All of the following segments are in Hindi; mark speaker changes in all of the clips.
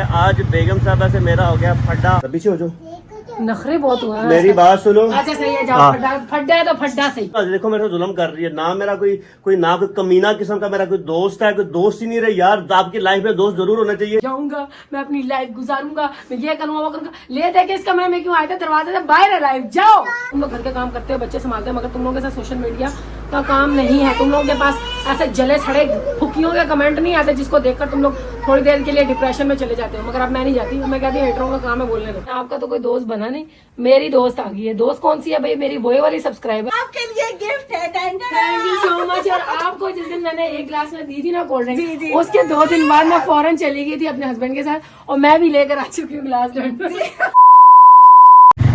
Speaker 1: आज बेगम साहबा से मेरा हो गया फड्डा। पीछे हो जो
Speaker 2: नखरे बहुत हुआ है।
Speaker 1: मेरी बात सुनो।
Speaker 2: अच्छा सही है, जाओ फड्डा है तो फड्डा सही।
Speaker 1: देखो मेरे को जुल्म कर रही है ना, मेरा कोई ना कोई कमीना किस्म का मेरा कोई दोस्त है, कोई दोस्त ही नहीं रहे यार। आपकी लाइफ में दोस्त जरूर होना चाहिए।
Speaker 2: जाऊंगा मैं अपनी लाइफ गुजारूंगा, मैं ये करूंगा वो करूंगा। ले दे के इस कमरे में क्यों आए थे, दरवाजे से बाहर है लाइफ। जाओ तुम लोग घर के काम करते हो, बच्चे संभालते हो, मगर तुम लोगों के साथ सोशल मीडिया का काम नहीं है। तुम लोगों के पास ऐसे जले सड़े फुकियों के कमेंट नहीं आते जिसको देखकर तुम लोग थोड़ी देर के लिए डिप्रेशन में चले जाते हो। मगर अब मैं नहीं जाती, मैं कहती हूँ हेटरों का काम है बोलने दो। आपका तो कोई दोस्त बना नहीं, मेरी दोस्त आ गई है। दोस्त कौन सी है भाई? मेरी वही वाली सब्सक्राइबर।
Speaker 3: आपके लिए गिफ्ट है।
Speaker 2: Thank you so much. और आपको जिस दिन मैंने एक ग्लास में दी थी ना कोल्ड ड्रिंक, उसके 2 दिन बाद मैं फौरन चली गई थी अपने हस्बैंड के साथ और मैं भी लेकर आ चुकी हूँ ग्लास।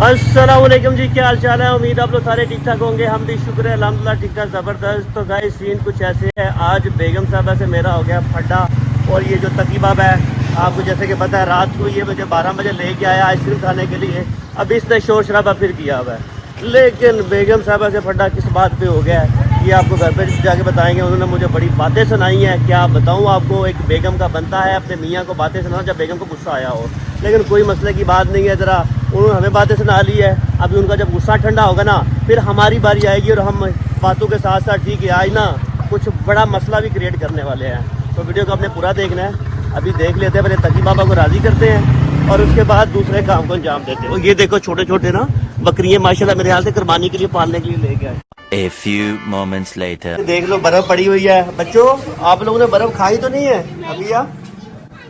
Speaker 1: अस्सलाम वालेकुम जी, क्या हाल चाल है? उम्मीद आप लोग सारे ठीक ठाक होंगे। हम भी शुक्र है अल्हम्दुलिल्लाह ठीक ठाक ज़बरदस्त। तो गाइस सीन कुछ ऐसे है, आज बेगम साहबा से मेरा हो गया फड्डा। और ये जो तकी बाबा है आपको जैसे कि पता है, रात को ये मुझे 12 बजे लेके आया आइसक्रीम खाने के लिए। अब इसने शोर शराबा फिर किया हुआ है। लेकिन बेगम साहबा से फड्डा किस बात पे हो गया है ये आपको घर पे जाके बताएंगे। उन्होंने मुझे बड़ी बातें सुनाई हैं। क्या बताऊँ आपको, एक बेगम का बनता है अपने मियाँ को बातें सुनाना जब बेगम को गुस्सा आया हो। लेकिन कोई मसले की बात नहीं है, ज़रा उन्होंने हमें बातें सुना ली है। अभी उनका जब गुस्सा ठंडा होगा ना, फिर हमारी बारी आएगी और हम बातों के साथ साथ ठीक है आज ना कुछ बड़ा मसला भी क्रिएट करने वाले हैं। तो वीडियो को आपने पूरा देखना है। अभी देख लेते हैं, पहले तकी बाबा को राज़ी करते हैं और उसके बाद दूसरे काम को अंजाम देते हैं। और ये देखो छोटे छोटे ना बकरियाँ माशाल्लाह मेरे हाल से कुर्बानी के लिए पालने के लिए लेके आए।
Speaker 4: A few moments later.
Speaker 1: देख लो बर्फ पड़ी हुई है। बच्चों आप लोगों ने बर्फ खाई तो नहीं है अभी? यार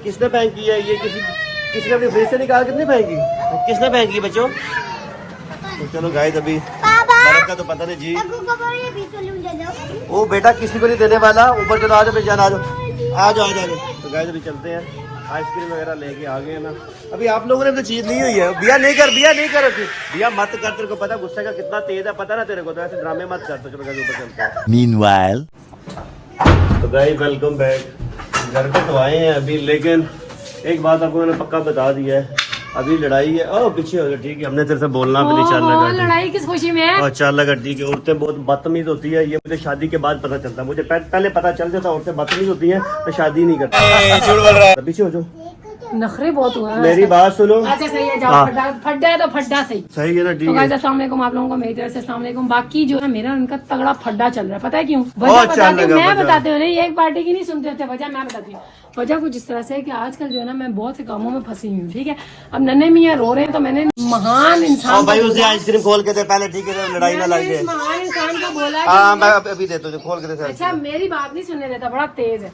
Speaker 1: किसने फेंक की है ये? किसने अपनी फ्रिज से निकाल कितने फेंकी? किसने फेंकी बच्चों? तो चलो गाइस अभी बर्फ का तो पता नहीं जी। ओ बेटा किसी को नहीं देने वाला। ऊपर चलो, आ जाओ जान, आ जाओ। तो गाइस अभी चलते हैं, आइसक्रीम वगैरह लेके आ गए ना। अभी आप लोगों ने तो चीज ली हुई है। बिया नहीं कर बिया मत कर। तेरे को पता गुस्से का कितना तेज है, पता ना तेरे को? तो ऐसे ड्रामे मत कर। तो चलो गाइस ऊपर चलते हैं।
Speaker 4: Meanwhile.
Speaker 1: तो गाइस वेलकम बैक। घर पे तो आए हैं अभी, लेकिन एक बात आपको मैंने पक्का बता दिया है, अभी लड़ाई है। ओ पीछे हो गया, ठीक है हमने तेरे से बोलना भी नहीं। चल लगा
Speaker 2: लड़ाई किस खुशी में है?
Speaker 1: और चल लगा ठीक है। औरतें बहुत बदतमीज होती है, ये मुझे शादी के बाद पता चलता है। मुझे पहले पता चल जाता औरतें बदतमीज होती हैं, तो शादी नहीं करता। पीछे हो जो
Speaker 2: नखरे बहुत हुआ है।
Speaker 1: मेरी बात सुनो।
Speaker 2: अच्छा सही है, जाओ फड्डा है तो फड्डा सही।
Speaker 1: सही है ना, ठीक
Speaker 2: तो
Speaker 1: है।
Speaker 2: गाइस अस्सलाम वालेकुम, आप लोगों को मेरी तरफ से अस्सलाम वालेकुम। बाकी जो है मेरा उनका तगड़ा फड्डा चल रहा है, पता है क्यों? मैं बताती हूँ नहीं, एक पार्टी की नहीं सुनते थे वजह, मैं बताती हूँ। वजह कुछ इस तरह से है कि आजकल जो है ना मैं बहुत से कामों में फंसी हुई हूँ, ठीक है। अब नन्हे मियाँ रो रहे हैं तो मैंने महान इंसान
Speaker 1: भाई उसे आइसक्रीम खोल के दे पहले, ठीक है, लड़ाई ना लग जाए।
Speaker 2: महान इंसान को बोला
Speaker 1: हाँ मैं अभी देता हूँ, खोल के दे।
Speaker 2: अच्छा मेरी बात नहीं सुनने देता, बड़ा तेज है।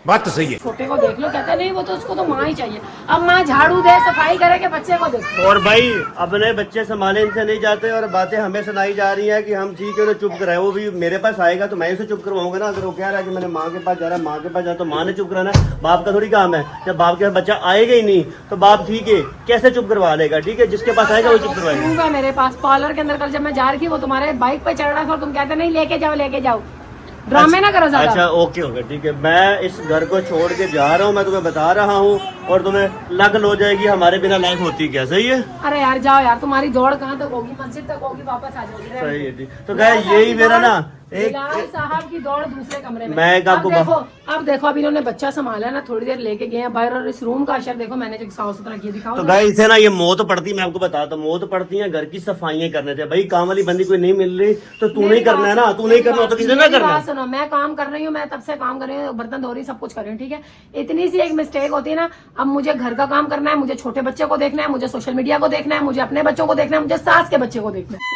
Speaker 4: बात तो सही है।
Speaker 2: छोटे को देख लो, कहता नहीं वो तो उसको तो माँ ही चाहिए। अब माँ झाड़ू दे सफाई करे के बच्चे को देखो।
Speaker 1: और भाई अपने बच्चे संभाले इनसे नहीं जाते और बातें हमें सुनाई जा रही है कि हम ठीक है तो चुप कराए। वो भी मेरे पास आएगा तो मैं उसे चुप करवाऊंगा ना। अगर वो कह रहा है कि मैंने माँ के पास जा रहा है, माँ के पास जा, तो माँ ने चुप कराना है। बाप का थोड़ी काम है। जब बाप के पास बच्चा आएगा ही नहीं तो बाप ठीक है कैसे चुप करवा लेगा? ठीक है, जिसके पास आएगा वो चुप करवाएगा।
Speaker 2: मेरे पास पार्लर के अंदर कल जब मैं जा रही थी, वो तुम्हारे बाइक पे चढ़ रहा था और तुम कहते नहीं लेके जाओ। ड्रामे ना करो ज्यादा।
Speaker 1: अच्छा ओके ओके ठीक है। मैं इस घर को छोड़ के जा रहा हूँ, मैं तुम्हें बता रहा हूँ, और तुम्हें लगन हो जाएगी हमारे बिना लाइफ होती क्या? सही है?
Speaker 2: अरे यार जाओ यार, तुम्हारी दौड़ कहाँ तक होगी? मस्जिद तक होगी, वापस आ जाओगी।
Speaker 1: सही है ठीक। तो क्या यही मेरा ना
Speaker 2: बिलाल साहब की दौड़ दूसरे कमरे में।
Speaker 1: मैं आपको
Speaker 2: अब देखो अभी इन्होंने बच्चा संभाला ना, थोड़ी देर लेके गए हैं बाहर, और इस रूम का अशर देखो मैंने जो साफ सुथरा किया दिखाओ।
Speaker 1: तो गाइस इसे ना ये मौत पड़ती है, मैं आपको बताता हूँ, मौत पड़ती है घर की सफाइयां करने से। भाई काम वाली बंदी कोई नहीं मिल रही तो तू नहीं करना है ना, तू नहीं करना तो किसने ना करना?
Speaker 2: सुनो, मैं काम कर रही हूँ, मैं तब से काम कर रही हूँ, बर्तन धो रही, सब कुछ कर रही हूँ, ठीक है। इतनी सी एक मिस्टेक होती है ना, अब मुझे घर का काम करना है, मुझे छोटे बच्चे को देखना है, मुझे सोशल मीडिया को देखना है, मुझे अपने बच्चों को देखना है, मुझे सास के बच्चे को देखना है।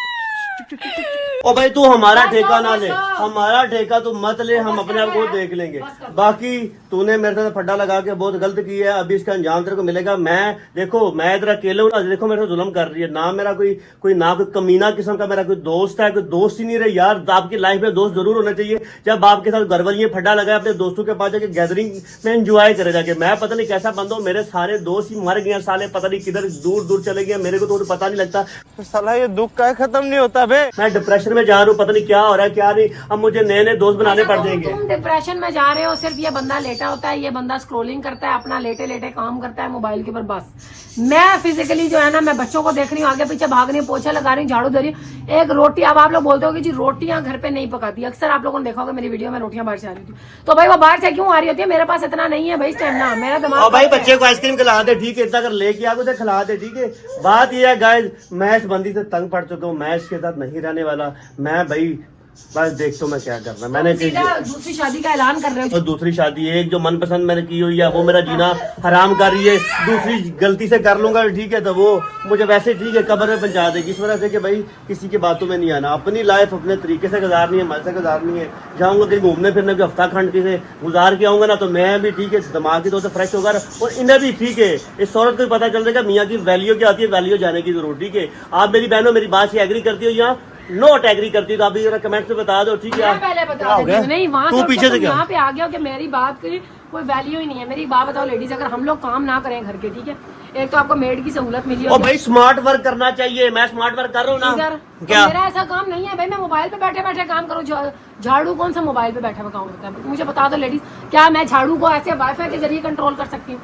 Speaker 1: ओ भाई तू हमारा ठेका ना ले, हमारा ठेका तू मत ले, हम अपने आप को देख लेंगे। बाकी तूने मेरे साथ फड्डा लगा के बहुत गलत किया है, अभी इसका अंजाम तेरे को मिलेगा। मैं इधर अकेले हूँ, देखो मेरे को जुल्म कर रही है ना, मेरा कोई ना कोई कमीना किस्म का मेरा कोई दोस्त है, कोई दोस्त ही नहीं रहे यार। आपकी लाइफ में दोस्त जरूर होना चाहिए। जब आपके साथ घर वाली फड्डा लगाए, अपने दोस्तों के पास जाके गैदरिंग में एंजॉय करे जाके। मैं पता नहीं कैसा बंदा हूँ, मेरे सारे दोस्त ही मर गए साले, पता नहीं किधर दूर दूर चले गए, मेरे को तो पता नहीं लगता। साला ये दुख का खत्म नहीं होता बे। मैं डिप्रेशन डिप्रेशन में जा रहा हूँ, पता नहीं क्या हो रहा है क्या नहीं। अब मुझे नए नए दोस्त बनाने पड़ जाएंगे।
Speaker 2: तुम डिप्रेशन में जा रहे हो, सिर्फ ये बंदा लेटा होता है, ये बंदा स्क्रोलिंग करता है, अपना लेटे लेटे काम करता है मोबाइल के ऊपर। बस मैं फिजिकली जो है ना, मैं बच्चों को देख रही हूँ, आगे पीछे भाग रही हूँ, पोछा लगा रही हूँ, झाड़ू दे रही हूँ। एक रोटी, अब आप लोग बोलते हो कि जी रोटियां घर पे नहीं पकाती, अक्सर आप लोगों ने देखा होगा मेरी वीडियो में रोटियां बाहर से आ रही थी। तो भाई वो बाहर से क्यों आ रही होती है? मेरे पास इतना नहीं है भाई स्टेमिना, मेरा दिमाग।
Speaker 1: और भाई बच्चे को आइसक्रीम खिला दे, ठीक है, इतना अगर लेके आ तो खिला दे, ठीक है। बात यह है गाइस, मैं इस बंदी से तंग पड़ चुका हूँ, मैं इसके साथ नहीं रहने वाला। मैं भाई बस देख तो मैं क्या करना, मैंने
Speaker 2: दूसरी शादी का ऐलान कर रहे हो?
Speaker 1: तो दूसरी शादी, एक जो मनपसंद मैंने की हुई है वो मेरा जीना हराम कर रही है, दूसरी गलती से कर लूंगा, ठीक है, तो वो मुझे वैसे ठीक है कब्र में पहुंचा देगी। इस वजह से कि भाई किसी की बातों में नहीं आना, अपनी लाइफ अपने तरीके से गुजारनी है, मजे से गुजारनी है। जाऊंगा कहीं घूमने फिरने के हफ्ता खंड से गुजार के आऊंगा ना, तो मैं भी ठीक है दिमागी तौर से फ्रेश होगा और इन्हें भी ठीक है। इस औरत को पता चल जाएगा मियाँ की वैल्यू क्या होती है, वैल्यू जाने की जरूर, ठीक है। आप मेरी बहनों मेरी बात से एग्री करती हो या नोट एग्री करती तो आप भी जरा कमेंट में बता दो, ठीक है।
Speaker 2: पहले बता दो, नहीं वहाँ
Speaker 1: तू पीछे से क्या
Speaker 2: यहाँ पे आ गया कि मेरी बात की कोई वैल्यू ही नहीं है। मेरी बात बताओ लेडीज, अगर हम लोग काम ना करें घर के, ठीक है, एक तो आपको मेड की सहूलत मिली
Speaker 1: और भाई स्मार्ट वर्क करना चाहिए, मैं स्मार्ट वर्क कर रहा हूँ ना।
Speaker 2: क्या मेरा ऐसा काम नहीं है भाई, मैं मोबाइल पे बैठे बैठे काम करूँ। झाड़ू कौन सा मोबाइल पे बैठे हुए काम करता है? मुझे बता दो लेडीज, क्या मैं झाड़ू को ऐसे वाईफाई के जरिए कंट्रोल कर सकती हूँ?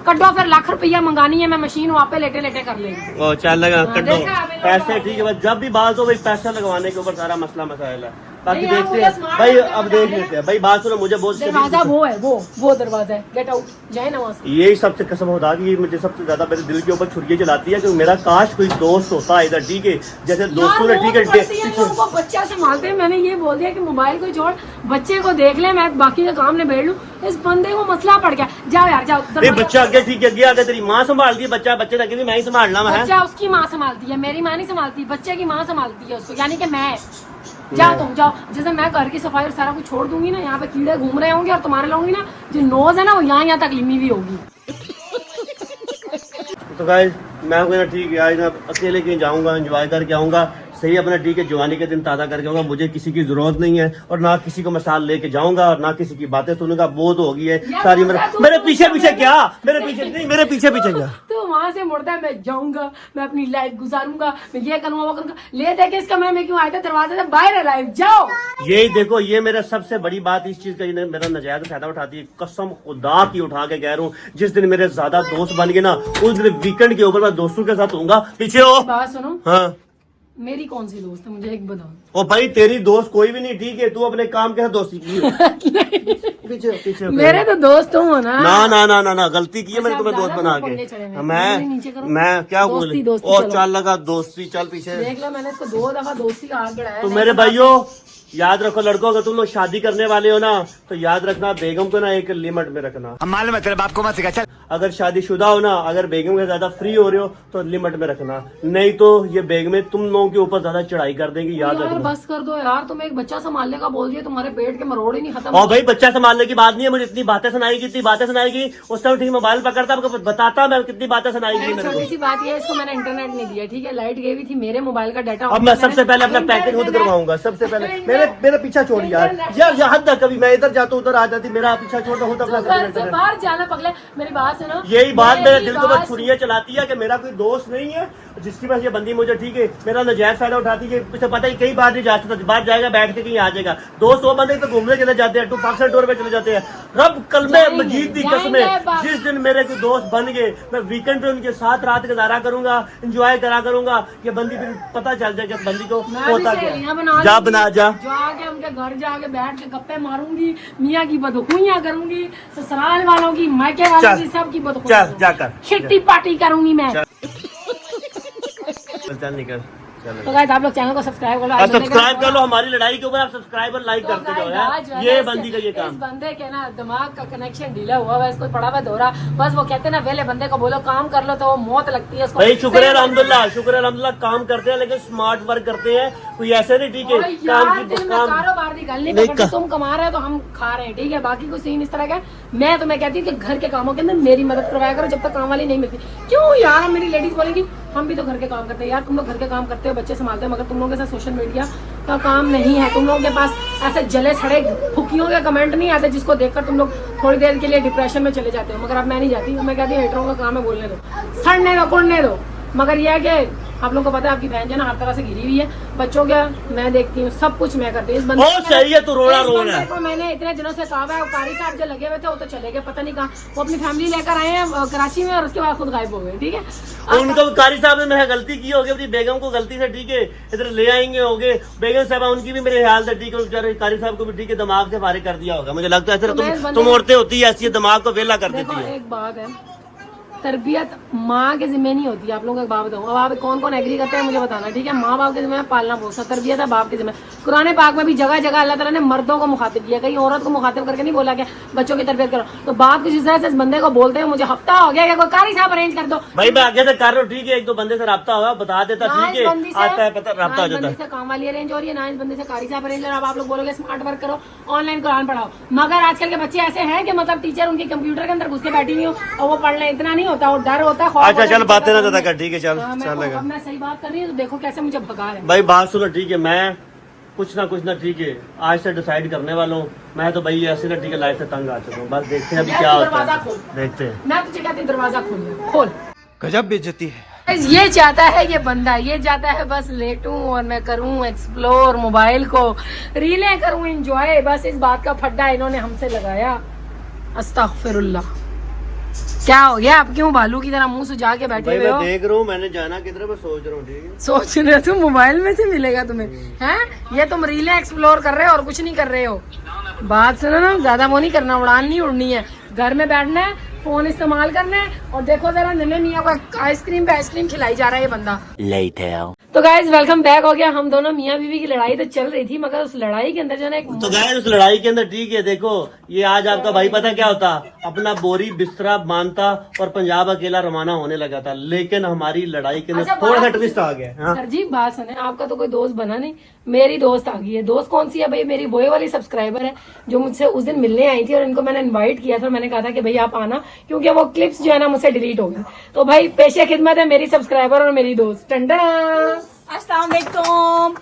Speaker 2: कड्डो, फिर लाख रुपया मंगानी है, मैं मशीन वहाँ पे लेटे लेटे कर लेंगे।
Speaker 1: ओ चल लगा कड्डो पैसे, ठीक है। जब भी बात हो भाई पैसा लगवाने के ऊपर सारा मसला मसाइल है। बाकी देखते हैं भाई, अब देख लेते हैं भाई। बात सुनो, मुझे बहुत
Speaker 2: दरवाजा वो है, वो दरवाजा है, गेट आउट, जाए ना वहाँ से।
Speaker 1: यही सबसे कसम होता है, मुझे सबसे ज्यादा मेरे दिल के ऊपर छुरियां चलाती है कि मेरा काश कोई दोस्त होता है इधर, ठीक है, जैसे दोस्तों ने, ठीक है।
Speaker 2: वो बच्चा संभालते हैं, मैंने ये बोल दिया कि मोबाइल को छोड़, बच्चे को देख ले, मैं बाकी का काम निबेड़ लूं। इस बंदे को मसला पड़ गया, जाओ यार जाओ।
Speaker 1: बच्चा आगे, ठीक है, आगे तेरी माँ संभालती है बच्चा, बच्चे तक मैं ही संभालना है।
Speaker 2: बच्चा उसकी माँ संभालती है, मेरी माँ नहीं संभालती, बच्चे की माँ संभालती है उसको, यानी कि मैं। जाओ तुम जाओ, जैसे मैं घर की सफाई और सारा कुछ छोड़ दूंगी ना, यहाँ पे कीड़े घूम रहे होंगे और तुम्हारे लाऊंगी ना, जो नोज है ना वो यहाँ तक लिमी भी होगी।
Speaker 1: तो गाइस मैं कहना ठीक है, आज मैं अकेले कहीं जाऊंगा, एंजॉय करके आऊंगा, सही अपना, ठीक है, जवानी के दिन ताज़ा करके आऊंगा। मुझे किसी की जरूरत नहीं है और ना किसी को मैं साथ लेके जाऊंगा और ना किसी की बातें सुनूंगा, बहुत हो गई है सारी। मेरे पीछे पीछे क्या, मेरे पीछे नहीं, मेरे पीछे पीछे क्या।
Speaker 2: तो वहां से मुड़ता है, मैं जाऊंगा, मैं अपनी लाइफ गुजारूंगा, मैं ये करूंगा वो करूंगा। ले दे के इस कमरे में क्यों आए थे? दरवाजे से बाहर है लाइफ, जाओ।
Speaker 1: यही देखो, ये मेरा सबसे बड़ी बात इस चीज का, मेरा नजायज फायदा उठाती है। कसम खुदा की उठा के कह रहा हूँ, जिस दिन मेरे ज्यादा दोस्त बन गए ना, उस दिन वीकेंड के ऊपर मैं दोस्तों के साथ होऊंगा। पीछे हो,
Speaker 2: बात सुनो।
Speaker 1: हाँ,
Speaker 2: मेरी कौन सी दोस्त है, मुझे एक बताओ।
Speaker 1: ओ भाई तेरी दोस्त कोई भी नहीं, ठीक है, तू अपने काम के साथ दोस्ती की है। पीछे पीछे
Speaker 2: मेरे तो दोस्त हो ना।
Speaker 1: ना गलती की है मैंने तुम्हें दोस्त बना के। मैं क्या बोले, और चल लगा दोस्ती, चल पीछे
Speaker 2: देख लो, मैंने इसको 2 दफा दोस्ती का हाथ बढ़ाया।
Speaker 1: तो मेरे भाइयों याद रखो लड़कों, अगर तुम लोग शादी करने वाले हो ना, तो याद रखना बेगम को ना एक लिमिट में रखना।
Speaker 4: मालूम है तेरे बाप को मत सिखा, चल।
Speaker 1: अगर शादीशुदा हो ना, अगर बेगम के ज्यादा फ्री हो रहे हो तो लिमिट में रखना, नहीं तो ये बेगमें तुम लोगों के ऊपर ज्यादा चढ़ाई कर देंगी, याद
Speaker 2: यार
Speaker 1: रखना।
Speaker 2: बस कर दो यार, तुम एक बच्चा संभालने का बोल दिया, तुम्हारे पेट के मरोड़ ही नहीं खत्म।
Speaker 1: और भाई बच्चा संभालने की बात नहीं है, मुझे इतनी बातें सुनाएगी, इतनी बातें सुनाएगी। उस टाइम ठीक मोबाइल पकड़ता, आपको बताता मैं कितनी बातें सुनाएगी।
Speaker 2: छोटी सी बात है, इसको मैंने इंटरनेट नहीं दिया, ठीक है, लाइट गई हुई थी, मेरे मोबाइल का डाटा।
Speaker 1: अब मैं सबसे पहले अपना पैकेज खुद करवाऊंगा, सबसे पहले मेरे पीछा छोड़ यार यहाँ तक, कभी मैं इधर जाता उधर आ जाती, मेरा पीछा छोड़ हूँ।
Speaker 2: बाहर जाना पगले, मेरी बात सुनो।
Speaker 1: यही बात मेरे दिल को बहुत छुरियां चलाती है कि मेरा कोई दोस्त नहीं है, जिसकी वजह से ये बंदी मुझे, ठीक है, मेरा नजायज फायदा उठाती है। उसे पता ही कई बार नहीं जा सकता, बाहर जाएगा बैठ के कहीं आ जाएगा। दोस्त वो बंदे तो घूमने चले जाते हैं, 2 पाकिस्तान टूर पे चले जाते हैं। रब कलमे मजीद दी कसमें, जिस दिन मेरे कोई दोस्त बन गए, मैं वीकेंड पे उनके साथ रात गुजारा करूंगा, एंजॉय करा करूंगा। ये बंदी फिर पता चल जाएगा बंदी को होता क्या। जा बना जा,
Speaker 2: जाके उनके घर जाके बैठ के गप्पे मारूंगी, मियाँ की बदखुइयां करूंगी, ससुराल वालों की, मायके वालों की, सबकी बदखुइयां।
Speaker 1: चल जाकर
Speaker 2: खिट्टी पार्टी करूंगी मैं।
Speaker 1: चल निकल।
Speaker 2: तो गाइस आप लोग चैनल को सब्सक्राइब कर लो,
Speaker 1: सब्सक्राइब कर लो। हमारी लड़ाई के ऊपर आप सब्सक्राइब और लाइक करते जाओ यार, ये बंदी का ये काम।
Speaker 2: इस बंदे के ना दिमाग का कनेक्शन ढीला हुआ है, इसको पड़ा हुआ दौरा। बस वो कहते हैं ना, वेले बंदे को बोलो काम कर लो तो वो मौत लगती है उसको।
Speaker 1: भाई शुक्र है अल्हम्दुलिल्लाह, शुक्र है अल्हम्दुलिल्लाह, काम करते हैं लेकिन स्मार्ट वर्क करते हैं, कोई ऐसे नहीं, ठीक है।
Speaker 2: कारोबार की गल नहीं करते, तुम कमा रहे हो तो हम खा रहे हैं, ठीक है। बाकी कोई सीन इस तरह का। मैं तुम्हें कहती हूँ कि घर के कामों के अंदर मेरी मदद करवाया करो जब तक काम वाली नहीं मिलती। क्यों यार, मेरी लेडीज बोलेगी हम भी तो घर के काम करते हैं। यार तुम लोग घर के काम करते हो, बच्चे संभालते हो, मगर तुम लोगों के साथ सोशल मीडिया का काम नहीं है। तुम लोगों के पास ऐसे जले सड़े फुकियों के कमेंट नहीं आते जिसको देखकर तुम लोग थोड़ी देर के लिए डिप्रेशन में चले जाते हो। मगर अब मैं नहीं जाती, मैं कहती हूँ हेटरों का काम है बोलने दो, सड़ने दो, कुड़ने दो। मगर यह है कि आप लोगों को पता है आपकी बहन जो है ना हर तरह से घिरी हुई है, बच्चों का मैं देखती हूँ, सब कुछ मैं करती हूँ। इस बंदे
Speaker 1: बहुत सही है, तू रोना
Speaker 2: इस
Speaker 1: रोना
Speaker 2: बंदे
Speaker 1: है।
Speaker 2: को मैंने इतने दिनों से कहा है, कारी साहब जो लगे हुए थे वो तो चले गए पता नहीं कहाँ, वो अपनी फैमिली लेकर आए हैं कराची में और उसके बाद खुद गायब हो गए। ठीक है,
Speaker 1: उनको कारी साहब ने मेरा गलती की होगी अपनी बेगम को गलती से, ठीक है, इधर ले आएंगे होगे बेगम साहब, उनकी भी मेरे ख्याल से ठीक है, कारी साहब को भी ठीक है दिमाग से फारिग कर दिया होगा। मुझे लगता है सिर्फ तुम औरतें होती है ऐसी, दिमाग को वेला कर देती
Speaker 2: देखो
Speaker 1: है।
Speaker 2: एक बात है, तरबियत माँ के जिम्मे नहीं होती है। आप लोगों को एक बात बताऊँ, अब आप कौन कौन एग्री करते हैं मुझे बताना, ठीक है। माँ बाप के जिम्मे पालना पोसना, तरबियत है बाप के जिम्मे। कुरान पाक में भी जगह जगह अल्लाह ताला ने मर्दों को मुखातिब किया, कहीं औरत को मुखातिब करके नहीं बोला कि बच्चों की तरबियत करो। तो बात कुछ इस तरह से इस बंदे को बोलते हैं, मुझे हफ्ता हो गया, कोई कारी साहब अरेंज कर दो
Speaker 1: भाई मैं आगे से कर रहा हूँ, ठीक है, एक दो बंदे से रब्ता होगा बता देता,
Speaker 2: ना
Speaker 1: ठीक
Speaker 2: इस
Speaker 1: है,
Speaker 2: बंदी
Speaker 1: आता है पता रब्ता हो जाता है।
Speaker 2: से काम वाली अरेंज हो रही है, ना इस बंदे से कारी साहब अरेंज। अब आप लोग बोलोगे स्मार्ट वर्क करो, ऑनलाइन कुरान पढ़ाओ, मगर आजकल के बच्चे ऐसे हैं कि मतलब टीचर उनकी कंप्यूटर के अंदर घुस के बैठी हुई हो और वो पढ़ ले, इतना नहीं होता, वो डर होता है।
Speaker 1: अच्छा चल बातें ना ज्यादा कर, ठीक है, चल चल लगा।
Speaker 2: अब मैं सही बात कर रही हूँ तो देखो कैसे मुझे भगा रहे हैं।
Speaker 1: भाई बात सुनो, ठीक है, मैं कुछ ना ठीक है आज से डिसाइड करने वाला हूँ। मैं तो भाई ऐसे ना ठीक है लाइफ से तंग आ चुका हूँ, बस देखते हैं अभी क्या होता
Speaker 2: दरवाजा
Speaker 1: है,
Speaker 2: खोल।
Speaker 1: देखते हैं।
Speaker 2: मैं तुझे कहती हूँ दरवाजा खोल।
Speaker 4: गजब बेइज्जती है।
Speaker 2: ये चाहता है ये बंदा, ये चाहता है बस लेटूं और मैं करूं एक्सप्लोर मोबाइल को, रीलें करूं एंजॉय, बस इस बात का फड्डा इन्होंने हमसे लगाया। अस्तगफिरुल्लाह, क्या हो गया आप क्यों भालू की तरह मुंह सुजा के बैठे
Speaker 1: भाई
Speaker 2: हुए
Speaker 1: मैं
Speaker 2: हो?
Speaker 1: देख रहा हूँ, मैंने जाना किधर मैं सोच रहा हूँ, ठीक है।
Speaker 2: सोच रहे हो तुम मोबाइल में से मिलेगा तुम्हें, हैं? ये तुम रीलें एक्सप्लोर कर रहे हो और कुछ नहीं कर रहे हो। बात सुनो ना, ज्यादा वो नहीं करना, उड़ान नहीं उड़नी है, घर में बैठना है, फोन इस्तेमाल करना है। और देखो जरा नन्हे मियाँ को आइसक्रीम पे आइसक्रीम खिलाई जा रहा है ये बंदा।
Speaker 4: Later.
Speaker 2: तो गाइज वेलकम बैक हो गया। हम दोनों मियाँ बीवी की लड़ाई तो चल रही थी, मगर उस लड़ाई के अंदर जो है ना एक
Speaker 1: तो गाइस उस लड़ाई के अंदर ठीक है, देखो ये आज आपका भाई पता क्या होता, अपना बोरी बिस्तरा बांधता और पंजाब अकेला रवाना होने लगा था, लेकिन हमारी लड़ाई के अंदर
Speaker 2: अच्छा,
Speaker 1: थोड़ा सा
Speaker 2: बात-
Speaker 1: ट्विस्ट आ गया। हाँ?
Speaker 2: सर जी बात सुने, आपका तो कोई दोस्त बना नहीं, मेरी दोस्त आ गई है। दोस्त कौन सी है भाई? मेरी वही वाली सब्सक्राइबर है जो मुझसे उस दिन मिलने आई थी और इनको मैंने इनवाइट किया था। मैंने कहा था कि भाई आप आना, क्योंकि वो क्लिप्स जो है ना मुझसे डिलीट हो गई। तो भाई पेशे खिदमत है मेरी सब्सक्राइबर और मेरी दोस्त। टंडन
Speaker 3: अस्सलाम वालेकुम।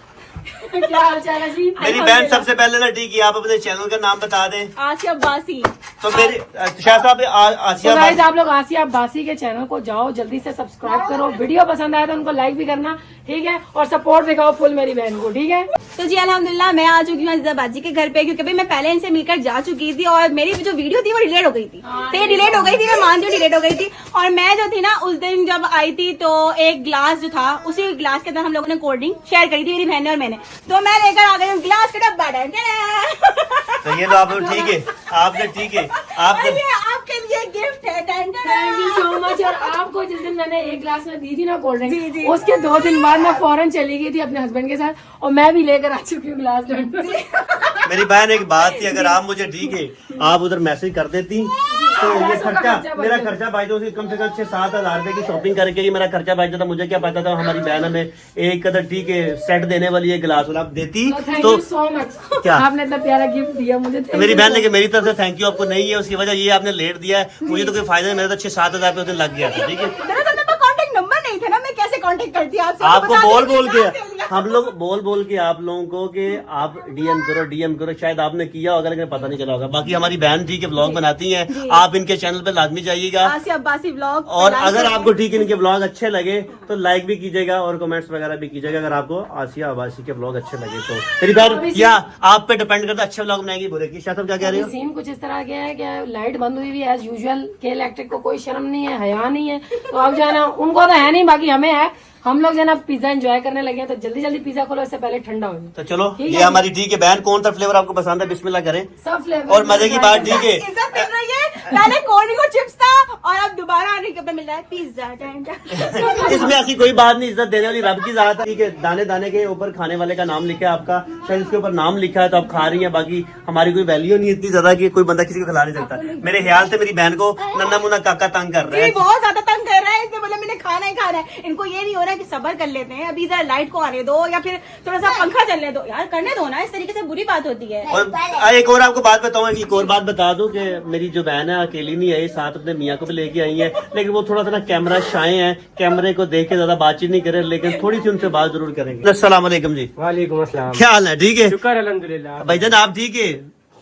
Speaker 2: क्या हाल चाल है जी?
Speaker 1: मेरी बहन सबसे पहले ना ठीक है आप अपने चैनल का नाम बता दें।
Speaker 3: आसिया अब्बासी।
Speaker 1: तो मेरी शाह साहब आसिया
Speaker 2: तो गाइस आप लोग आसिया अब्बासी के चैनल को जाओ जल्दी से सब्सक्राइब करो, वीडियो पसंद आए तो उनको लाइक भी करना, ठीक है, और सपोर्ट दिखाओ फुल मेरी बहन को, ठीक है।
Speaker 3: तो जी अल्हम्दुलिल्लाह मैं आ चुकी हूँ अजीजाबाजी के घर पे, क्योंकि भाई मैं पहले इनसे मिलकर जा चुकी थी और मेरी जो वीडियो थी वो डिलीट हो गई थी। तो ये डिलीट हो गई थी, मैं मानती हूँ डिलीट हो गई थी। और मैं जो थी ना उस दिन जब आई थी तो एक ग्लास जो था, उसी ग्लास के अंदर हम लोगों ने कोल्ड ड्रिंक शेयर करी थी मेरी बहन ने और मैंने। तो मैं लेकर आ गई हूँ ग्लास का डब्बा।
Speaker 1: तो ये लो आप लोग ठीक है, आपने ठीक है आप
Speaker 3: और ये आपके लिए गिफ्ट है।
Speaker 2: Thank you so much. और आपको जिस दिन मैंने एक ग्लास में दी थी ना कोल्ड
Speaker 3: जी, जी।
Speaker 2: ड्रिंक, उसके 2 दिन बाद मैं फौरन चली गई थी अपने हस्बैंड के साथ और मैं भी लेकर आ चुकी हूँ ग्लास।
Speaker 1: मेरी बहन एक बात थी, अगर आप मुझे ठीक है आप उधर मैसेज कर देती तो ये खर्चा मेरा खर्चा भाई तो कम से कम 6-7 हजार रुपए की शॉपिंग करके ही मेरा खर्चा भाई जाता। मुझे क्या पता था हमारी बहन हमें एक कदर ठीक है सेट देने वाली है गिलास वाला, आप देती
Speaker 2: थैंक
Speaker 1: तो
Speaker 2: यू सो मच,
Speaker 1: क्या?
Speaker 2: आपने इतना प्यारा गिफ्ट दिया मुझे। Thank
Speaker 1: मेरी
Speaker 2: you
Speaker 1: बहन
Speaker 2: so
Speaker 1: लेकिन मेरी तरफ से थैंक यू आपको नहीं है, उसकी वजह ये आपने लेट दिया है, मुझे तो कोई फायदा नहीं, मेरा तो 6-7 हजार रुपये उस दिन लग गया था, ठीक है।
Speaker 3: दरअसल मेरे पास कॉन्टेक्ट नंबर नहीं था ना, मैं कैसे कॉन्टेक्ट करती आपसे?
Speaker 1: आपको
Speaker 3: बता
Speaker 1: बोल
Speaker 3: दीजिए,
Speaker 1: बोल
Speaker 3: बता
Speaker 1: के
Speaker 3: दीजिए।
Speaker 1: हम लोग बोल के आप लोगों को कि आप डीएम करो, शायद आपने किया होगा लेकिन पता नहीं चला होगा। बाकी हमारी बहन ठीक है ब्लॉग बनाती हैं, आप इनके चैनल पे लाजमी जाइएगा।
Speaker 3: आसिया अब्बासी व्लॉग।
Speaker 1: और अगर आपको ठीक है इनके ब्लॉग अच्छे लगे तो लाइक भी कीजिएगा और कमेंट्स वगैरह भी कीजिएगा, अगर आपको आसिया अब्बासी के ब्लॉग अच्छे लगे तो। मेरी बहन क्या आप पे डिपेंड करता है, अच्छे ब्लॉग बनाएगी बुरे की। शाह साहब क्या कह रहे हो?
Speaker 2: सीन कुछ इस तरह के है कि लाइट बंद हुई हुई है एज यूजुअल, के इलेक्ट्रिक को कोई शर्म नहीं है, हया नहीं है, तो अब जो है ना उनको तो है नहीं, बाकी हमें है। हम लोग जो है ना पिज्जा एंजॉय करने लगे हैं, तो जल्दी जल्दी पिज्जा खोलो, इससे पहले ठंडा हो जाए।
Speaker 1: तो चलो
Speaker 2: ठीक
Speaker 1: ये
Speaker 2: है।
Speaker 1: हमारी ठीक है बहन, कौन सा फ्लेवर आपको पसंद है बिस्मिल्लाह करें।
Speaker 2: सब फ्लेवर
Speaker 1: और मजे की बात ठीक है
Speaker 3: इज्जत मिल रही है, पहले कोल्ड ड्रिंक और चिप्स था और अब दोबारा आने के मिल रहा है पिज्जा।
Speaker 1: इसमें ऐसी कोई बात नहीं, इज्जत देने वाली रब की ज़ात है, ठीक है। दाने दाने के ऊपर खाने वाले का नाम लिखा है आपका, शायद इसके ऊपर नाम लिखा है तो आप खा रही हैं, बाकी हमारी कोई वैल्यू नहीं इतनी ज्यादा कि कोई बंदा किसी को खिला नहीं सकता। मेरे ख्याल से मेरी बहन को नन्ना मुन्ना काका तंग कर रहा
Speaker 3: जी
Speaker 1: है।
Speaker 3: बहुत ज्यादा तंग कर रहा है, इसने बोला मैंने खाना ही खाना है। इनको ये नहीं हो रहा है कि सब्र कर लेते हैं, अभी जरा लाइट को आने दो या फिर थोड़ा सा पंखा चलने दो, यार करने दो ना, इस तरीके से बुरी बात होती है।
Speaker 1: और एक और आपको बात बताऊं, एक और बात बता दूं कि मेरी जो बहन है अकेली नहीं आई, साथ अपने मियाँ को भी लेके आई है, लेकिन वो थोड़ा सा ना कैमरा शाय है, कैमरे को देख के ज्यादा बातचीत नहीं करे, लेकिन थोड़ी सी उनसे बात जरूर करेंगे। अस्सलाम वालेकुम जी।
Speaker 5: वालेकुम अस्सलाम।
Speaker 1: क्या हाल है? ठीक है
Speaker 5: शुक्र अल्हम्दुलिल्लाह।
Speaker 1: भाईजान आप ठीक है?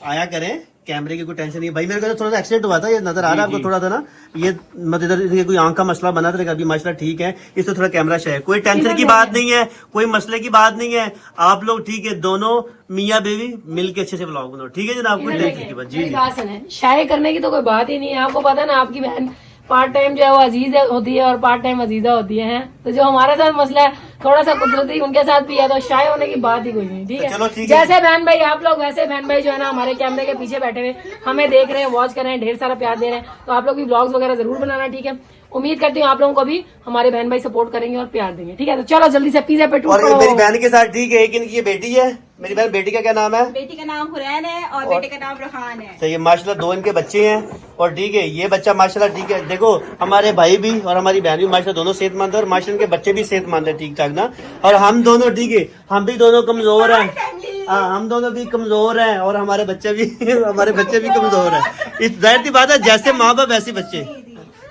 Speaker 1: आया करें, कैमरे की कोई टेंशन नहीं है भाई। मेरे को तो थोड़ा सा एक्सीडेंट हुआ था, ये नजर आ रहा है आपको थोड़ा सा ना, ये मतलब इधर ये कोई आंख का मसला बना था, अभी माशाल्लाह ठीक है, इससे थोड़ा कैमरा शायद कोई टेंशन की बात नहीं है, कोई मसले की बात नहीं है। आप लोग ठीक है, दोनों मियाँ बीवी मिलके अच्छे से ब्लॉग बनाओ, ठीक है जनाब, कोई टेंशन की बात। जी
Speaker 2: मेरी बात सुने, शाये करने की तो कोई बात ही नहीं है। आपको पता है ना, आपकी बहन पार्ट टाइम जो है वो अजीज होती है और पार्ट टाइम अजीजा होती है। तो जो हमारे साथ मसला है थोड़ा सा कुदरती उनके साथ भी है, तो शाये होने की बात ही कोई नहीं, ठीक है।
Speaker 1: चलो ठीक है।
Speaker 2: जैसे बहन भाई आप लोग, वैसे बहन भाई जो है ना हमारे कैमरे के पीछे बैठे हुए हमें देख रहे हैं, वॉच कर रहे हैं, ढेर सारा प्यार दे रहे हैं। तो आप लोग भी ब्लॉग्स वगैरह जरूर बनाना, ठीक है। उम्मीद करती हूँ आप लोगों को भी हमारे बहन भाई सपोर्ट करेंगे और प्यार देंगे, ठीक है। तो चलो जल्दी से पिज्जा पे
Speaker 1: और मेरी बहन के साथ ठीक है, एक इनकी ये बेटी है, मेरी बहन, बेटी का क्या नाम है?
Speaker 3: बेटी का नाम हुरैन है और बेटे का नाम रहान है।
Speaker 1: सही है माशाल्लाह, 2 इनके बच्चे हैं और ठीक है, ये बच्चा माशाल्लाह ठीक है। देखो हमारे भाई भी और हमारी बहन भी माशाल्लाह दोनों सेहतमंद है और माशाल्लाह इनके बच्चे भी सेहतमंद है, ठीक ठाक ना। और हम दोनों ठीक है, हम भी दोनों कमजोर हैं, हाँ हम दोनों भी कमजोर हैं और हमारे बच्चे भी हमारे बच्चे भी कमजोर हैं। इस जाहिर सी बात है, जैसे माँ बाप वैसे बच्चे।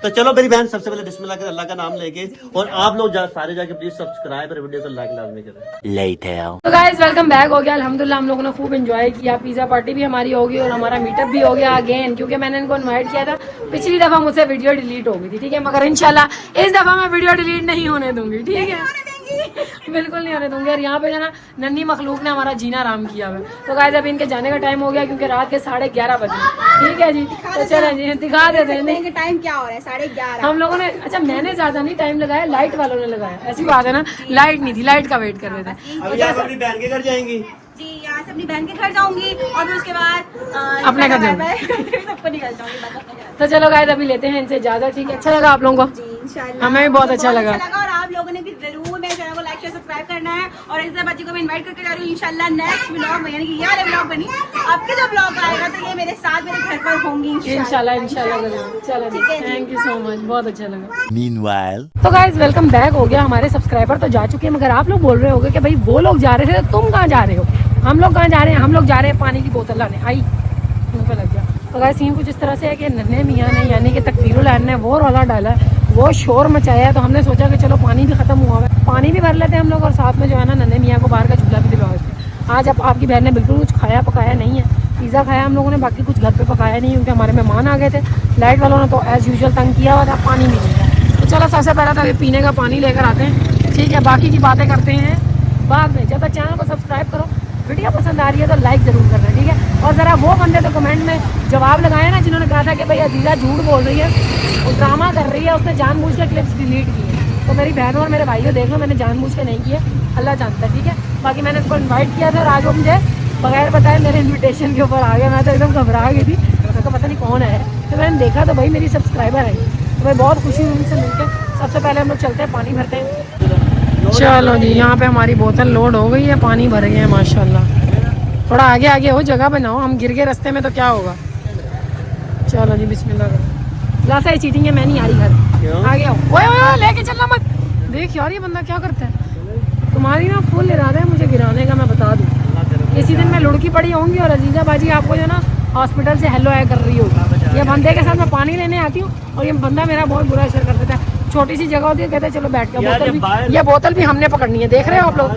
Speaker 1: तो चलो मेरी बहन, सबसे पहले बिस्मिल्लाह के अल्लाह का नाम लेके, और आप लोग सारे जाके प्लीज सब्सक्राइब और वीडियो को लाइक लाजमी करें।
Speaker 4: Later.
Speaker 2: तो गाइस वेलकम बैक हो गया। अल्हम्दुलिल्लाह हम लोगों ने खूब एंजॉय किया, पिज्जा पार्टी भी हमारी होगी और हमारा मीटअप भी हो गया अगेन, क्योंकि मैंने इनको इनवाइट किया था। पिछली दफा मुझसे वीडियो डिलीट हो गई थी, ठीक है, मगर इंशाल्लाह इस दफा मैं वीडियो डिलीट नहीं होने दूंगी, ठीक है। बिल्कुल नहीं होने दूंगी। और यहाँ पे जो ना नन्ही मखलूक ने हमारा जीना आराम किया हुआ है। तो गाइस अभी इनके जाने का टाइम हो गया, क्योंकि रात के 11:30 बजे, ठीक है जी। तो चलें जी, दिखा देते हैं। नहीं
Speaker 3: टाइम क्या हो रहा है? 11:30।
Speaker 2: हम लोगों ने, अच्छा मैंने ज्यादा नहीं टाइम लगाया, लाइट वालों ने लगाया, ऐसी बात है ना, लाइट नहीं थी, लाइट का वेट कर रहे थे।
Speaker 1: अभी आप अपनी बहन के घर जाएंगी?
Speaker 3: जी, यहाँ से अपनी बहन के घर जाऊंगी और फिर उसके बाद
Speaker 2: अपने घर जाऊंगी।
Speaker 3: सबको निकल जाऊंगी बस अपने घर।
Speaker 2: तो चलो गाइस अभी लेते हैं इनसे इजाजत, ठीक है। अच्छा लगा आप लोगों को?
Speaker 3: जी इंशाल्लाह,
Speaker 2: हमें भी बहुत अच्छा लगा।
Speaker 3: और आप लोगों ने भी जरूर मेरे चैनल को लाइक शेयर सब्सक्राइब करना है। और इस बच्ची को मैं इनवाइट करके जा रही हूँ इंशाल्लाह नेक्स्ट व्लॉग में, यानी कि ये वाले व्लॉग बनी आपके जो व्लॉग आएगा तो ये मेरे साथ मेरे घर पर होंगी
Speaker 2: इंशाल्लाह इंशाल्लाह जरूर। चलो जी, थैंक यू सो मच, बहुत अच्छा लगा।
Speaker 4: Meanwhile.
Speaker 2: तो गाइस वेलकम बैक हो गया। हमारे सब्सक्राइबर तो जा चुके हैं, मगर आप लोग बोल रहे होगे कि भाई वो लोग जा रहे थे तो तुम कहाँ जा रहे हो? हम लोग कहाँ जा रहे हैं? हम लोग जा रहे हैं पानी की बोतल लाने। आई मुंह पे लग गया। तो गाइस सीन कुछ इस तरह से है कि नन्हे मियाँ ने यानी कि तकबीरुल ने वो रौला डाला है, वो शोर मचाया है। तो हमने सोचा कि चलो पानी भी खत्म हुआ है, पानी भी भर लेते हैं हम लोग और साथ में जो है ना नन्हे मियाँ को बाहर का झूला भी दिलवा देते हैं। आज अब आपकी बहन ने बिल्कुल कुछ खाया पकाया नहीं है, पिज़्ज़ा खाया हम लोगों ने, बाकी कुछ घर पे पकाया नहीं, क्योंकि हमारे मेहमान आ गए थे। लाइट वालों ने तो एज़ यूजुअल तंग किया हुआ था, पानी भी नहीं था। तो चलो सबसे पहले तो ये पीने का पानी लेकर आते हैं, ठीक है, बाकी की बातें करते हैं बाद में। जब तक चैनल को सब्सक्राइब करो, वीडियो पसंद आ रही है तो लाइक ज़रूर करना, ठीक है। और ज़रा वो बंदे तो कमेंट में जवाब लगाए ना जिन्होंने कहा था कि भाई अजीज़ा झूठ बोल रही है, वो ड्रामा कर रही है, उसने जानबूझ के क्लिप्स डिलीट की है। तो मेरी बहनों और मेरे भाइयों देख लो, मैंने जानबूझ के नहीं किया, अल्लाह जानता है, ठीक है। बाकी मैंने उनको इन्वाइट किया था और आज वो मुझे बगैर बताए मेरे इन्विटेशन के ऊपर आ गया। मैं तो एकदम घबरा गई थी, मेरे को पता नहीं कौन है। तो मैंने देखा तो भाई मेरी सब्सक्राइबर है, तो भाई बहुत खुशी हुई उनसे मिलकर। सबसे पहले हम लोग चलते हैं, पानी भरते हैं। चलो जी, यहाँ पे हमारी बोतल लोड हो गई है, पानी भर गए हैं माशाल्लाह। थोड़ा आगे आगे हो, जगह बनाओ, हम गिर गए रास्ते में तो क्या होगा। चलो जी बिस्मिल्लाह करो। लासा ये चीटिंग है, मैं नहीं आ रही घर, आगे आओ। ओए लेके चलना मत, देख यार ये बंदा क्या करता है। तुम्हारी ना फुल इरादा है मुझे गिराने का, मैं बता दूँ। इसी दिन मैं लुढ़की पड़ी होंगी और अजीजा बाजी आपको जो ना हॉस्पिटल से हेलो आया कर रही होगी। ये बंदे के साथ मैं पानी लेने आती हूँ और ये बंदा मेरा बहुत बुरा असर कर देता है। छोटी सी जगह होती है, कहते हैं चलो बैठ के, ये बोतल भी हमने पकड़नी है, देख रहे हो आप लोग।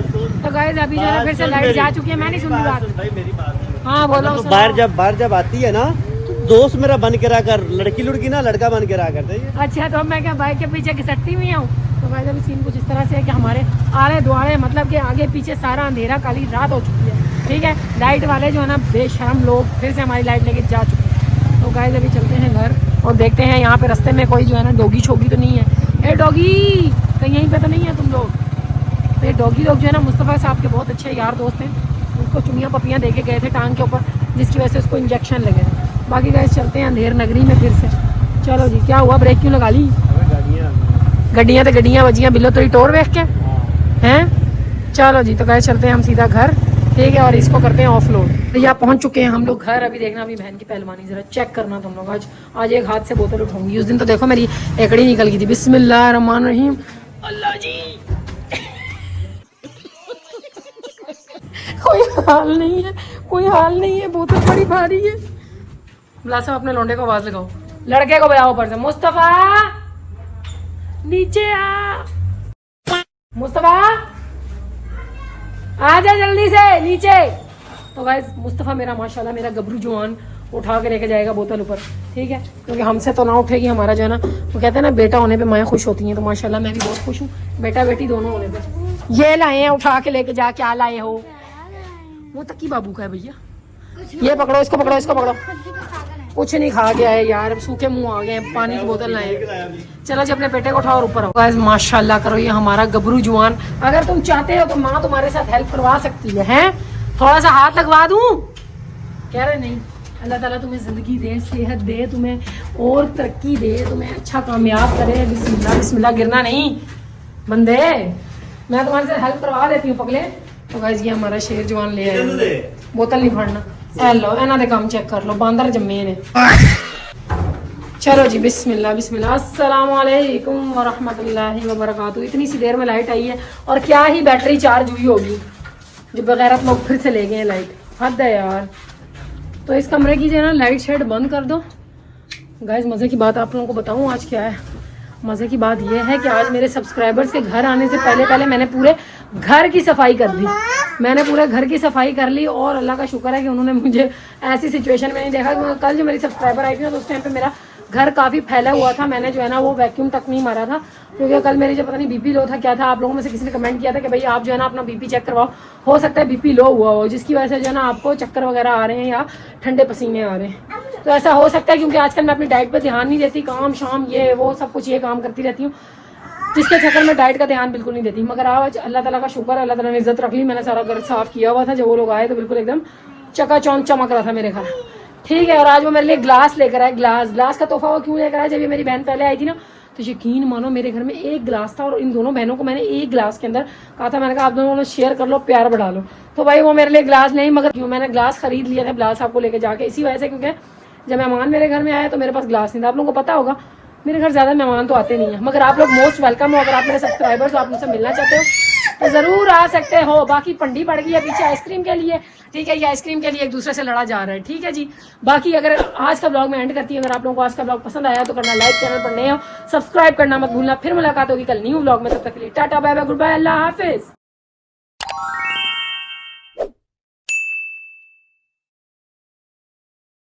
Speaker 2: तो गाइस अभी जो है फिर से लाइट जा चुकी है, मैं नहीं सुन रही बात। हाँ बोलो।
Speaker 1: तो बाहर जब आती है ना तो दोस्त मेरा बन के रहा कर, लड़की लुड़की ना लड़का बन के रहा करते हैं।
Speaker 2: अच्छा तो मैं क्या बाइक के पीछे घिसटती हुई हूँ। तो गाइस अभी सीन कुछ इस तरह से है कि हमारे आड़े दुआड़े मतलब कि आगे पीछे सारा अंधेरा, काली रात हो चुकी है, ठीक है। लाइट वाले जो है ना बेशरम लोग फिर से हमारी लाइट लेके जा चुके हैं। तो गाइस अभी चलते हैं घर और देखते हैं यहाँ पे रास्ते में कोई जो है ना डॉगी छोगी तो नहीं है। ए डॉगी, कहीं यहीं पे तो नहीं है तुम लोग? तो ये डॉगी लोग जो है ना मुस्तफ़ा साहब के बहुत अच्छे यार दोस्त हैं, उसको चुनियाँ पपियाँ दे के गए थे टांग के ऊपर, जिसकी वजह से उसको इंजेक्शन लगे थे। बाकी गाइस चलते हैं अंधेर नगरी में फिर से। चलो जी, क्या हुआ, ब्रेक क्यों लगा ली? गड्डियाँ तो गड्डियाँ बजियाँ, बिल्लो तो टोर देख के हैं। चलो जी, तो गाइस चलते हैं हम सीधा घर, ठीक है, और इसको करते हैं ऑफलोड। तो यहाँ पहुंच चुके हैं हम लोग घर। अभी देखना अपनी बहन की पहलवानी जरा चेक करना तुम लोग। आज एक हाथ से बोतल उठाऊंगी, उस दिन तो देखो मेरी एकड़ी निकल गई थी। बिस्मिल्लाह रहमान रहीम, अल्लाह जी। कोई हाल नहीं है, कोई हाल नहीं है, बोतल बड़ी भारी है। मुलाजिम अपने लौंडे को आवाज लगाओ, लड़के को बुलाओ ऊपर से, मुस्तफा नीचे आ, मुस्तफा आजा जल्दी से नीचे। तो गाइस मुस्तफ़ा मेरा माशाल्लाह मेरा गबरू जवान उठा के लेके जाएगा बोतल ऊपर, ठीक है, क्योंकि हमसे तो ना उठेगी। हमारा जो है ना, वो कहते हैं ना बेटा होने पे माएँ खुश होती हैं, तो माशाल्लाह मैं भी बहुत खुश हूँ बेटा बेटी दोनों होने पे। ये लाए हैं उठा के लेके जा, क्या लाए हो? वो तकी बाबू का है भैया, ये पकड़ो, इसको पकड़ो, इसको पकड़ो। कुछ नहीं खा गया है यार, सूखे मुंह आ गए हैं, पानी की बोतल लाए। चलो जी अपने बेटे को उठाओ और ऊपर आओ। गाइस माशाल्लाह करो, ये हमारा गबरू जवान। अगर तुम चाहते हो तो माँ तुम्हारे साथ हेल्प करवा सकती है, हैं? थोड़ा सा हाथ लगवा दूं? कह रहे नहीं। अल्लाह ताला तुम्हें जिंदगी दे, सेहत दे, तुम्हें और तरक्की दे, तुम्हें अच्छा कामयाब करे। बिस्मिल्लाह बिस्मिल्लाह, गिरना नहीं बंदे, मैं तुम्हारे साथ हेल्प करवा देती हूँ पगले। तो गाइस ये हमारा शेर जवान ले आए, बोतल नहीं फाड़ना। हेलो इन्हों दे काम चेक कर लो, बांदर जम्मे ने। चलो जी बिस्मिल्लाह बिस्मिल्लाह। अस्सलाम वालेकुम व रहमतुल्लाहि व बरकातहू। इतनी सी देर में लाइट आई है और क्या ही बैटरी चार्ज हुई होगी, जो बगैरत लोग फिर से ले गए हैं लाइट। हद है यार। तो इस कमरे की जो है ना लाइट शेड बंद कर दो। गाइस मज़े की बात आप लोगों को बताऊँ आज क्या है। मज़े की बात यह है कि आज मेरे सब्सक्राइबर्स के घर आने से पहले मैंने पूरे घर की सफाई कर दी। मैंने पूरे घर की सफाई कर ली और अल्लाह का शुक्र है कि उन्होंने मुझे ऐसी सिचुएशन में नहीं देखा। क्योंकि कल जो मेरी सब्सक्राइबर आई थी ना, तो उस टाइम पे मेरा घर काफ़ी फैला हुआ था। मैंने जो है ना वो वैक्यूम तक नहीं मारा था, क्योंकि कल मेरी जो पता नहीं बीपी लो था क्या था। आप लोगों में से किसी ने कमेंट किया था कि भाई आप जो है ना अपना बीपी चेक करवाओ, हो सकता है बीपी लो हुआ हो, जिसकी वजह से जो है ना आपको चक्कर वगैरह आ रहे हैं या ठंडे पसीने आ रहे हैं। तो ऐसा हो सकता है, क्योंकि आजकल मैं अपनी डाइट पर ध्यान नहीं देती, काम शाम ये वो सब कुछ ये काम करती रहती हूँ, जिसके चक्कर में डाइट का ध्यान बिल्कुल नहीं देती। मगर आज अल्लाह ताला का शुक्र है, अल्लाह ताला ने इज्जत रख ली। मैंने सारा घर साफ किया हुआ था, जब वो लोग आए तो बिल्कुल एकदम चकाचौंध चमक रहा था मेरे घर, ठीक है। और आज वो मेरे लिए ग्लास लेकर आए। ग्लास का तोहफा वो क्यों लेकर आया? जब ये मेरी बहन पहले आई थी ना, तो यकीन मानो मेरे घर में एक ग्लास था और इन दोनों बहनों को मैंने एक ग्लास के अंदर कहा था, मैंने कहा आप दोनों शेयर कर लो, प्यार बढ़ा लो। तो भाई वो मेरे लिए ग्लास नहीं, मगर क्यों मैंने ग्लास खरीद लिया था ग्लास आपको लेके जाके, इसी वजह से, क्योंकि जब मेहमान मेरे घर में आए तो मेरे पास ग्लास नहीं था। आप लोगों को पता होगा मेरे घर ज़्यादा मेहमान तो आते नहीं है, मगर आप लोग मोस्ट वेलकम हो। अगर आप मेरे सब्सक्राइबर्स हो, आप मुझसे मिलना चाहते हो तो ज़रूर आ सकते हो। बाकी पंडी पड़ गई है पीछे आइसक्रीम के लिए, ठीक है। ये आइसक्रीम के लिए एक दूसरे से लड़ा जा रहा है, ठीक है जी। बाकी अगर आज का ब्लॉग मैं एंड करती हूँ, अगर आप लोगों को आज का ब्लॉग पसंद आया तो करना लाइक, चैनल पर नए हो सब्सक्राइब करना मत भूलना। फिर मुलाकात होगी कल न्यू ब्लॉग में, तब तक के लिए tata bye bye goodbye, अल्लाह हाफिज।